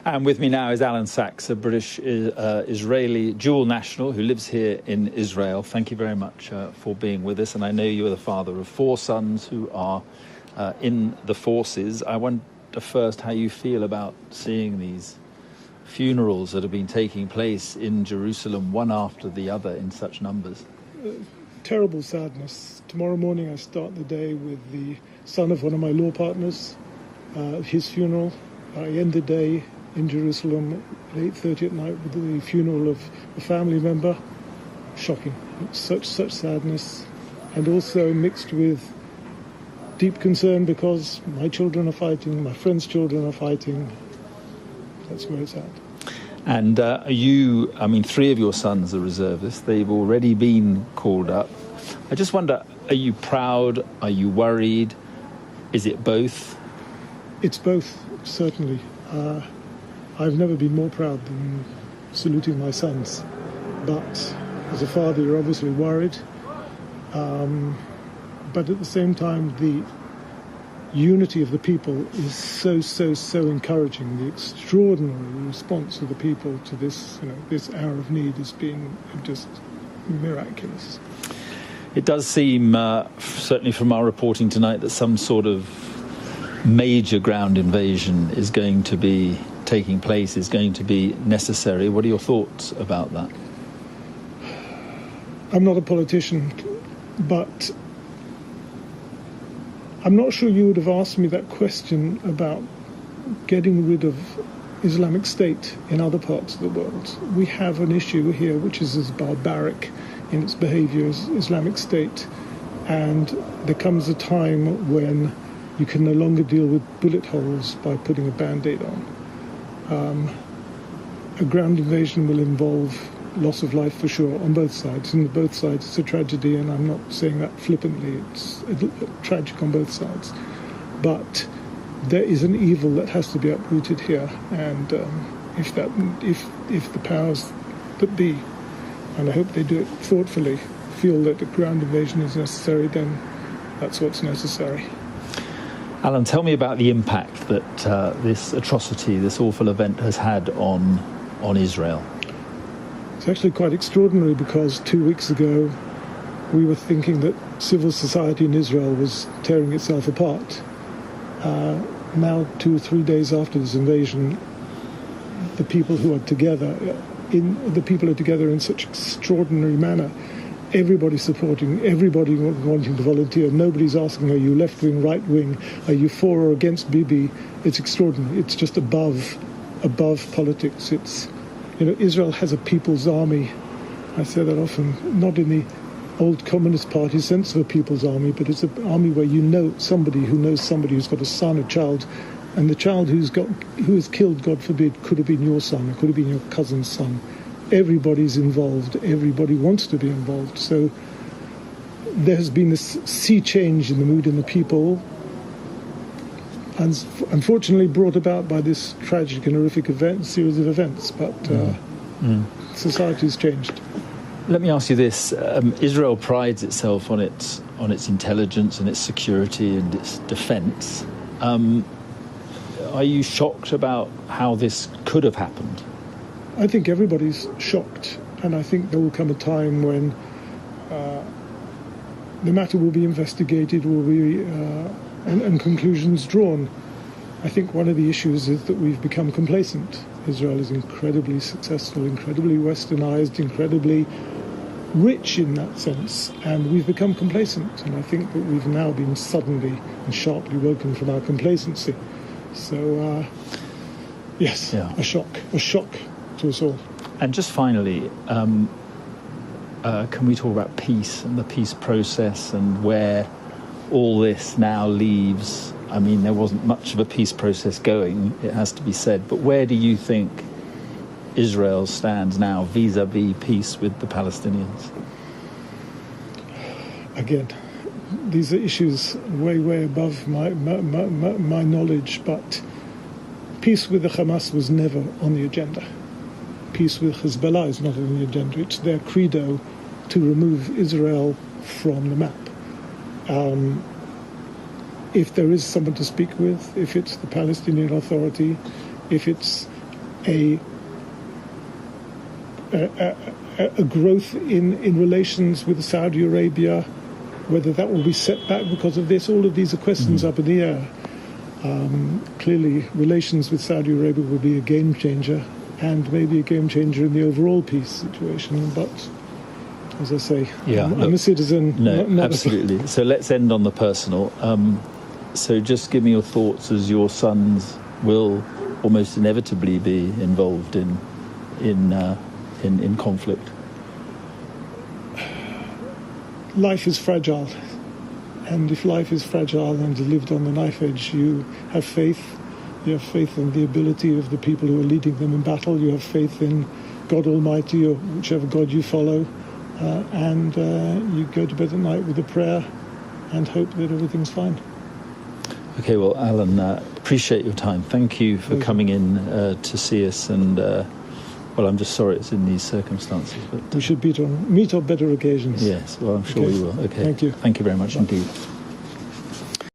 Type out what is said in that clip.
And with me now is Alan Sachs, a British Israeli dual national who lives here in Israel. Thank you very much for being with us. And I know you are the father of 4 sons who are in the forces. I wonder first how you feel about seeing these funerals that have been taking place in Jerusalem, one after the other, in such numbers. Terrible sadness. Tomorrow morning I start the day with the son of one of my law partners, his funeral. I end the day in Jerusalem at 8:30 at night with the funeral of a family member. Shocking. Such sadness, and also mixed with deep concern because my children are fighting, my friends' children are fighting. That's where it's at. And you, 3 of your sons are reservists. They've already been called up. I just wonder, are you proud? Are you worried? Is it both? It's both, certainly. I've never been more proud than saluting my sons. But as a father, you're obviously worried. But at the same time, the unity of the people is so encouraging. The extraordinary response of the people to this, this hour of need has been just miraculous. It does seem, certainly from our reporting tonight, that some sort of major ground invasion is going to be taking place, is going to be necessary. What are your thoughts about that? I'm not a politician, but I'm not sure you would have asked me that question about getting rid of Islamic State in other parts of the world. We have an issue here which is as barbaric in its behaviour as Islamic State, and there comes a time when you can no longer deal with bullet holes by putting a band-aid on. A ground invasion will involve loss of life for sure on both sides. And on both sides it's a tragedy, and I'm not saying that flippantly. It's tragic on both sides. But there is an evil that has to be uprooted here, and if the powers that be, and I hope they do it thoughtfully, feel that a ground invasion is necessary, then that's what's necessary. Alan, tell me about the impact that this atrocity, this awful event has had on Israel. It's actually quite extraordinary because 2 weeks ago we were thinking that civil society in Israel was tearing itself apart. Now, 2 or 3 days after this invasion, the people are together in such extraordinary manner. Everybody's supporting, everybody wanting to volunteer. Nobody's asking, are you left wing, right wing, are you for or against Bibi? It's extraordinary. It's just above politics. It's, Israel has a people's army. I say that often, not in the old Communist Party sense of a people's army, but it's an army where you know somebody who knows somebody who's got a son, a child, and the child who is killed, God forbid, could have been your son, it could have been your cousin's son. Everybody's involved. Everybody wants to be involved. So there has been this sea change in the mood in the people, and unfortunately brought about by this tragic and horrific series of events. But society's changed. Let me ask you this: Israel prides itself on its intelligence and its security and its defence. Are you shocked about how this could have happened? I think everybody's shocked, and I think there will come a time when the matter will be investigated, and conclusions drawn. I think one of the issues is that we've become complacent. Israel is incredibly successful, incredibly westernized, incredibly rich in that sense, and we've become complacent. And I think that we've now been suddenly and sharply woken from our complacency. So, yes, yeah. A shock to us all. And just finally, can we talk about peace and the peace process and where all this now leaves? I mean, there wasn't much of a peace process going, it has to be said, but where do you think Israel stands now vis-à-vis peace with the Palestinians? Again, these are issues way above my knowledge, but peace with the Hamas was never on the agenda. Peace with Hezbollah is not on the agenda. It's their credo to remove Israel from the map. If there is someone to speak with, if it's the Palestinian Authority, if it's a growth in relations with Saudi Arabia, whether that will be set back because of this. All of these are questions up in the air. Clearly, relations with Saudi Arabia will be a game changer, and maybe a game changer in the overall peace situation. But as I say, I'm a citizen. No, not absolutely. So let's end on the personal. So just give me your thoughts as your sons will almost inevitably be involved in conflict. Life is fragile, and if life is fragile and lived on the knife edge, you have faith. You have faith in the ability of the people who are leading them in battle. You have faith in God Almighty, or whichever God you follow, and you go to bed at night with a prayer and hope that everything's fine. Okay, well, Alan, appreciate your time. Thank you for coming in to see us, and well, I'm just sorry it's in these circumstances. But we should meet on better occasions. Yes, well, I'm sure we will. Okay. Thank you. Thank you very much indeed.